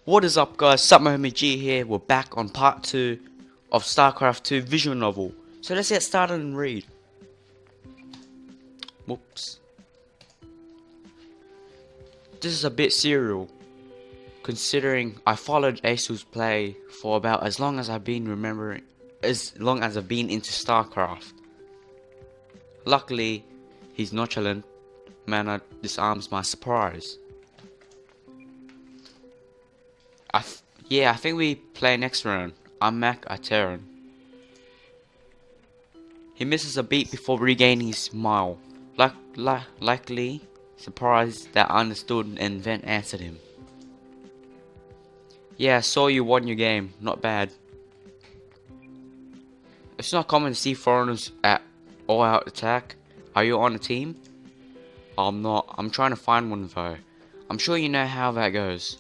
What is up guys, SC2VN here. We're back on part 2 of StarCraft 2 visual novel. So let's get started and read. Whoops. This is a bit surreal, considering I followed Asu's play for about as long as I've been into StarCraft. Luckily, his nonchalant manner disarms my surprise. I think we play next round. I'm Mac Terran. He misses a beat before regaining his smile, likely surprised that I understood and then answered him. Yeah, I saw you won your game, not bad. It's not common to see foreigners at all-out attack. Are you on a team? I'm not. I'm trying to find one though. I'm sure you know how that goes.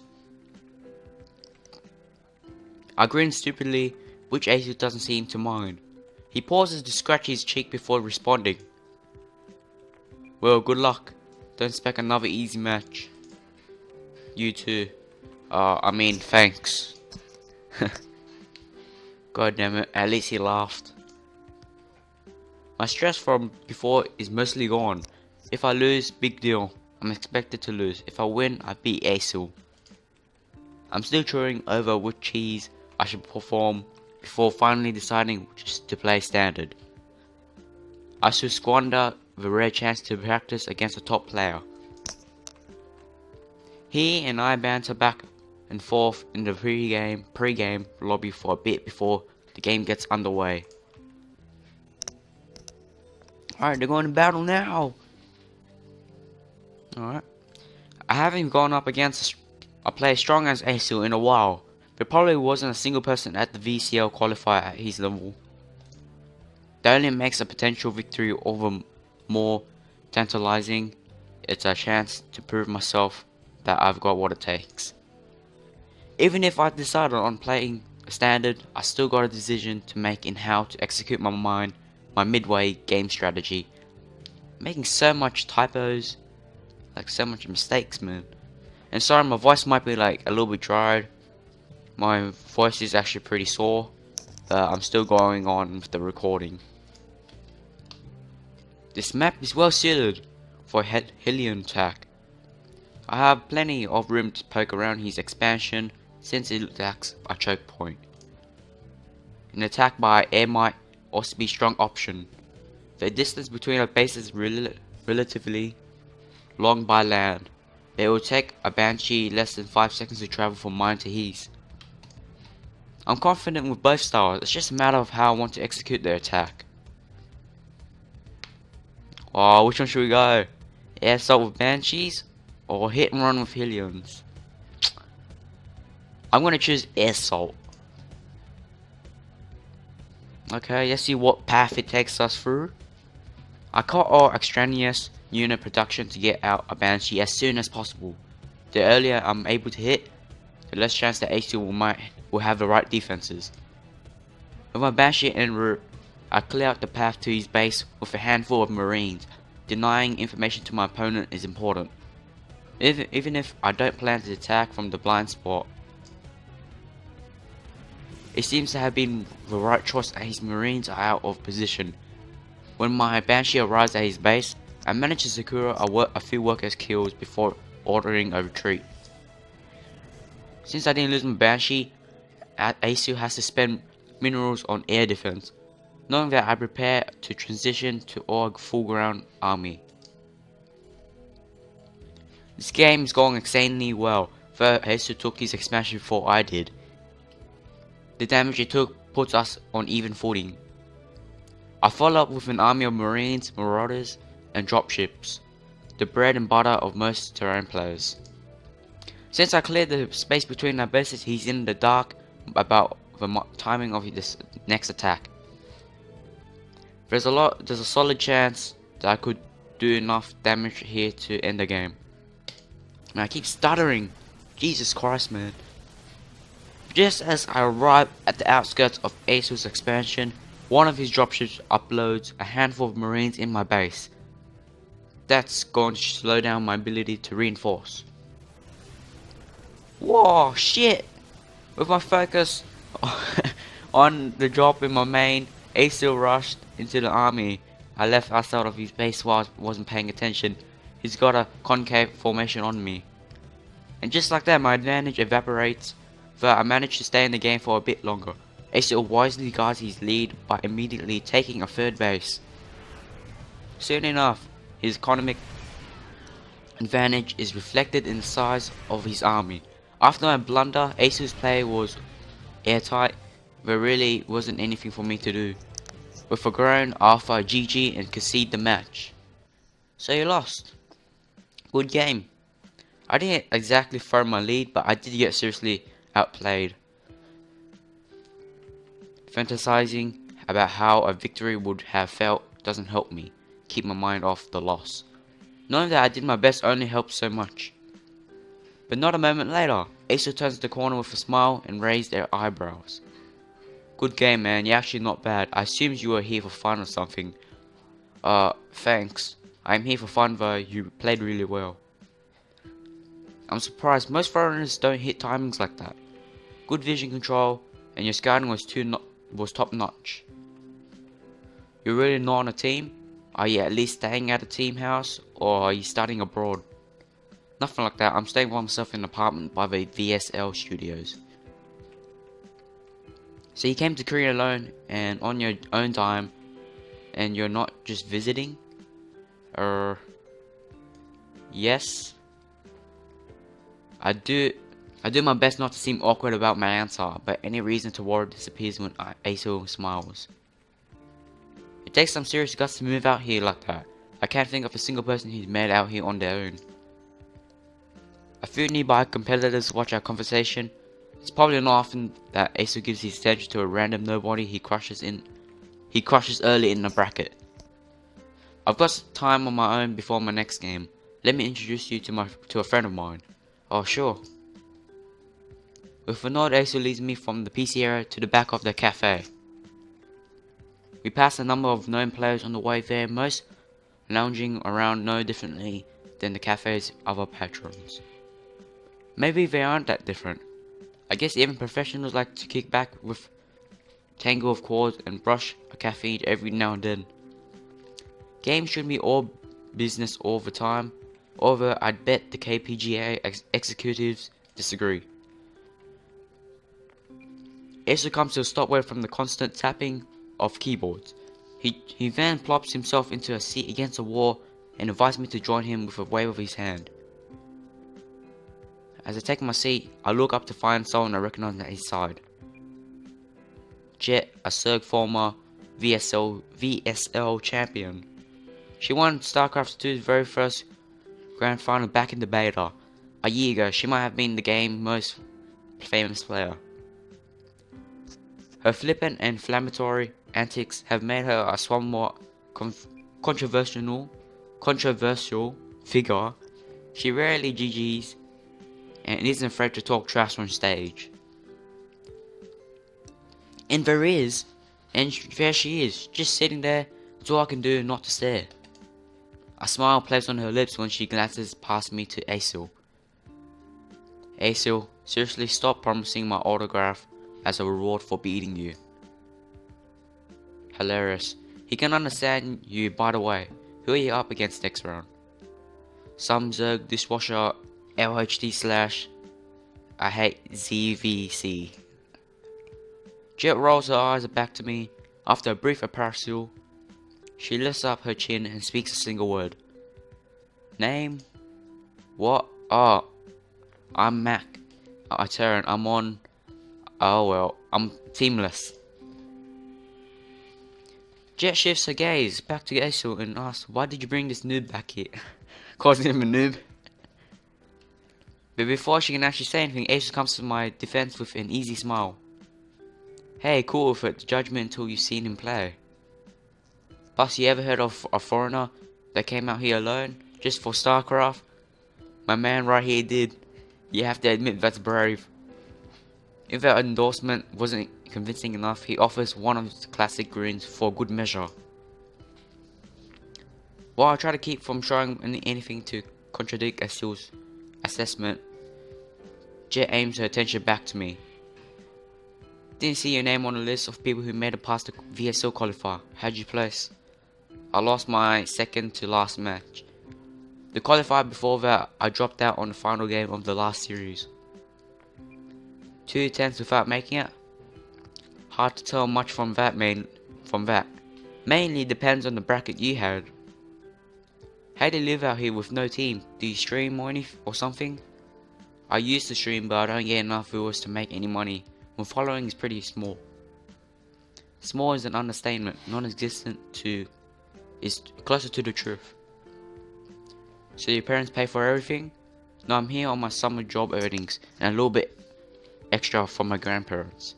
I grin stupidly, which Asu doesn't seem to mind. He pauses to scratch his cheek before responding. Well, good luck. Don't expect another easy match. You too. Thanks. God damn it, at least he laughed. My stress from before is mostly gone. If I lose, big deal. I'm expected to lose. If I win, I beat Asu. I'm still chewing over which cheese I should perform before finally deciding which to play standard. I should squander the rare chance to practice against a top player. He and I banter back and forth in the pre-game lobby for a bit before the game gets underway. Alright, they're going to battle now. Alright. I haven't gone up against a player strong as Asu in a while. There probably wasn't a single person at the VCL qualifier at his level. That only makes a potential victory all the more tantalizing. It's a chance to prove myself that I've got what it takes. Even if I decided on playing standard, I still got a decision to make in how to execute my midway game strategy. Making so much typos, so much mistakes, man. And sorry, my voice might be a little bit dried. My voice is actually pretty sore, but I'm still going on with the recording. This map is well suited for Hellion attack. I have plenty of room to poke around his expansion since it lacks a choke point. An attack by air might also be a strong option. The distance between our bases is relatively long by land. It will take a Banshee less than 5 seconds to travel from mine to his. I'm confident with both styles, it's just a matter of how I want to execute their attack. Oh, which one should we go? Air assault with Banshees or hit and run with Hellions? I'm gonna choose air assault. Okay, let's see what path it takes us through. I cut all extraneous unit production to get out a Banshee as soon as possible. The earlier I'm able to hit, the less chance that Asu will have the right defenses. With my Banshee en route, I clear out the path to his base with a handful of Marines. Denying information to my opponent is important, even if I don't plan to attack from the blind spot. It seems to have been the right choice as his Marines are out of position. When my Banshee arrives at his base, I manage to secure a few workers' kills before ordering a retreat. Since I didn't lose my Banshee, Asu has to spend minerals on air defense, knowing that I prepare to transition to a full ground army. This game is going insanely well, though Asu took his expansion before I did. The damage it took puts us on even footing. I follow up with an army of Marines, Marauders, and dropships, the bread and butter of most terrain players. Since I cleared the space between our bases, he's in the dark about the timing of this next attack. There's a solid chance that I could do enough damage here to end the game. And I keep stuttering. Jesus Christ, man. Just as I arrive at the outskirts of Asu's expansion, one of his dropships uploads a handful of Marines in my base. That's going to slow down my ability to reinforce. Whoa, shit! With my focus on the drop in my main, Ace still rushed into the army. I left outside of his base while I wasn't paying attention. He's got a concave formation on me. And just like that, my advantage evaporates, but I managed to stay in the game for a bit longer. Ace wisely guards his lead by immediately taking a third base. Soon enough, his economic advantage is reflected in the size of his army. After my blunder, Ace's play was airtight. There really wasn't anything for me to do. With a groan, I offer a GG and concede the match. So you lost. Good game. I didn't exactly throw my lead, but I did get seriously outplayed. Fantasizing about how a victory would have felt doesn't help me keep my mind off the loss. Knowing that I did my best only helps so much. But not a moment later, Asa turns the corner with a smile and raised their eyebrows. Good game, man. You're actually not bad. I assumed you were here for fun or something. Thanks. I'm here for fun though. You played really well. I'm surprised. Most foreigners don't hit timings like that. Good vision control, and your scouting was top notch. You're really not on a team? Are you at least staying at a team house, or are you studying abroad? Nothing like that. I'm staying by myself in an apartment by the VSL studios. So you came to Korea alone and on your own time, and you're not just visiting? Yes. I do my best not to seem awkward about my answer, but any reason to worry disappears when Aso smiles. It takes some serious guts to move out here like that. I can't think of a single person who's made out here on their own. A few nearby competitors watch our conversation. It's probably not often that Aso gives his attention to a random nobody he crushes early in the bracket. I've got some time on my own before my next game. Let me introduce you to a friend of mine. Oh sure. With a nod, Aso leads me from the PC area to the back of the cafe. We pass a number of known players on the way there, most lounging around no differently than the cafe's other patrons. Maybe they aren't that different. I guess even professionals like to kick back with tangle of chords and brush a caffeine every now and then. Games should be all business all the time, although I'd bet the KPGA executives disagree. Aso comes to a stop away from the constant tapping of keyboards. He then plops himself into a seat against a wall and invites me to join him with a wave of his hand. As I take my seat, I look up to find someone I recognize at his side. Jet, a Serg former VSL champion. She won StarCraft 2's very first grand final back in the beta. A year ago, she might have been the game's most famous player. Her flippant and inflammatory antics have made her a somewhat controversial figure. She rarely GGs and isn't afraid to talk trash on stage. And there she is, just sitting there. It's all I can do not to stare. A smile plays on her lips when she glances past me to Asil. Asil, seriously stop promising my autograph as a reward for beating you. Hilarious. He can understand you, by the way. Who are you up against next round? Some Zerg dishwasher LHD/ I hate ZVC. Jet rolls her eyes back to me. After a brief appraisal, she lifts up her chin and speaks a single word. Name? What? Oh, I'm Mac. I turn. I'm on. Oh well, I'm teamless. Jet shifts her gaze back to Aso and asks, why did you bring this noob back here? Causing him a noob. But before she can actually say anything, Aso comes to my defense with an easy smile. Hey, cool with it, judgment until you've seen him play. Plus, you ever heard of a foreigner that came out here alone, just for StarCraft? My man right here did. You have to admit that's brave. If that endorsement wasn't convincing enough, he offers one of his classic grins for good measure. While I try to keep from showing anything to contradict Estel's assessment, Jet aims her attention back to me. Didn't see your name on the list of people who made it past the VSL qualifier. How'd you place? I lost my second to last match. The qualifier before that, I dropped out on the final game of the last series. 2 attempts without making it? Hard to tell much from that. Mainly depends on the bracket you had. How do you live out here with no team? Do you stream or something? I used to stream, but I don't get enough viewers to make any money. My following is pretty small. Small is an understatement. Non-existent is closer to the truth. So your parents pay for everything? No, I'm here on my summer job earnings and a little bit extra from my grandparents.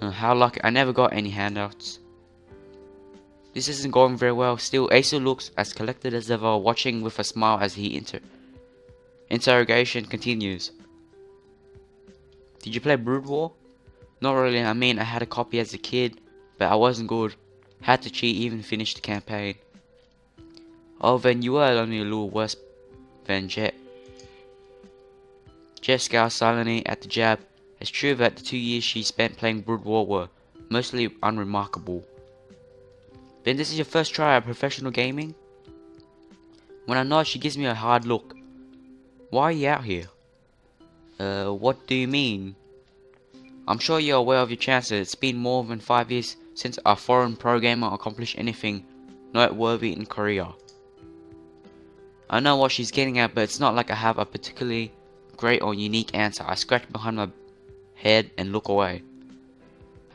How lucky, I never got any handouts. This isn't going very well. Still, Asa looks as collected as ever, watching with a smile as he interrogation continues. Did you play Brood War? Not really. I mean, I had a copy as a kid, but I wasn't good. Had to cheat, even finish the campaign. Oh, then you were only a little worse than Jet. Jet scowls silently at the jab. It's true that the 2 years she spent playing Brood War were mostly unremarkable. Then this is your first try at professional gaming? When I nod, she gives me a hard look. Why are you out here? What do you mean? I'm sure you're aware of your chances. It's been more than 5 years since a foreign pro gamer accomplished anything noteworthy in Korea. I know what she's getting at, but it's not like I have a particularly great or unique answer. I scratch behind my head and look away.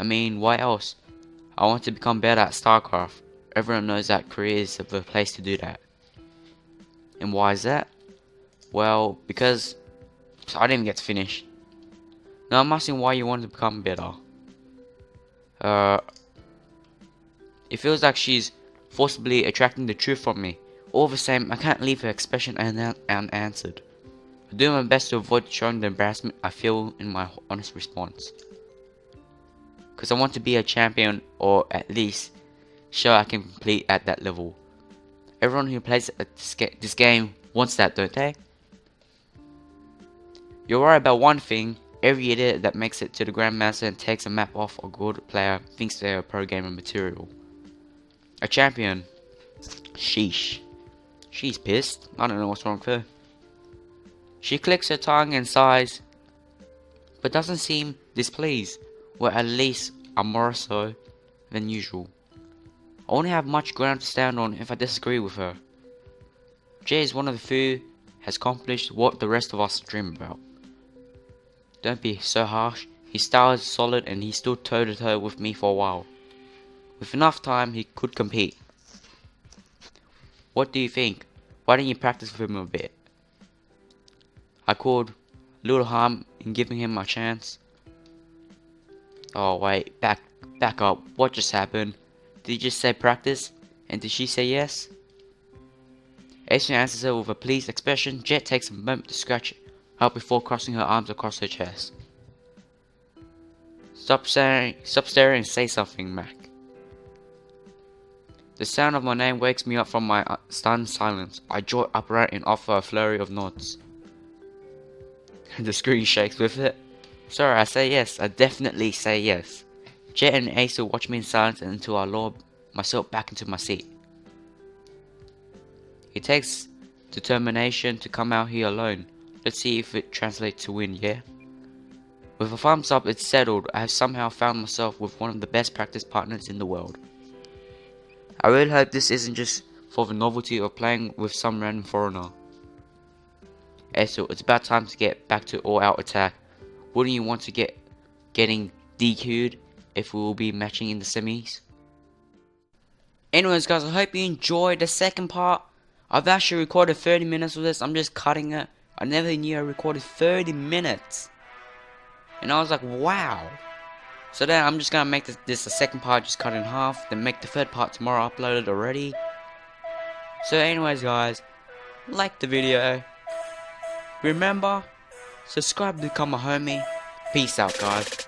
I mean, why else? I want to become better at StarCraft. Everyone knows that Korea is the place to do that. And why is that? Well, because I didn't even get to finish. Now I'm asking why you want to become better. It feels like she's forcibly attracting the truth from me. All the same, I can't leave her expression unanswered. I do my best to avoid showing the embarrassment I feel in my honest response. Because I want to be a champion, or at least show I can complete at that level. Everyone who plays at this game wants that, don't they? You're right about one thing. Every idiot that makes it to the Grandmaster and takes a map off a good player thinks they're a pro gamer material. A champion. Sheesh. She's pissed. I don't know what's wrong with her. She clicks her tongue and sighs, but doesn't seem displeased. Well, at least I'm more so than usual. I won't have much ground to stand on if I disagree with her. Jay is one of the few has accomplished what the rest of us dream about. Don't be so harsh. His style is solid and he stood toe to toe with me for a while. With enough time, he could compete. What do you think? Why don't you practice with him a bit? I called little harm in giving him a chance. Oh wait, back up. What just happened? Did you just say practice? And did she say yes? Aisha answers her with a pleased expression. Jet takes a moment to scratch out before crossing her arms across her chest. Stop staring and say something, Mac. The sound of my name wakes me up from my stunned silence. I jaw upright and offer a flurry of nods. The screen shakes with it. Sorry, I say yes. I definitely say yes. Jet and Asa watch me in silence until I lower myself back into my seat. It takes determination to come out here alone. Let's see if it translates to win, yeah? With a thumbs up, it's settled. I have somehow found myself with one of the best practice partners in the world. I really hope this isn't just for the novelty of playing with some random foreigner. Asa, it's about time to get back to all-out attack. Wouldn't you want to getting DQ'd if we will be matching in the semis? Anyways guys, I hope you enjoyed the second part. I've actually recorded 30 minutes of this. I'm just cutting it. I never knew I recorded 30 minutes. And I was like, wow. So then I'm just gonna make this the second part, just cut in half. Then make the third part tomorrow, uploaded already. So anyways guys, like the video. Remember, subscribe to become a homie. Peace out guys.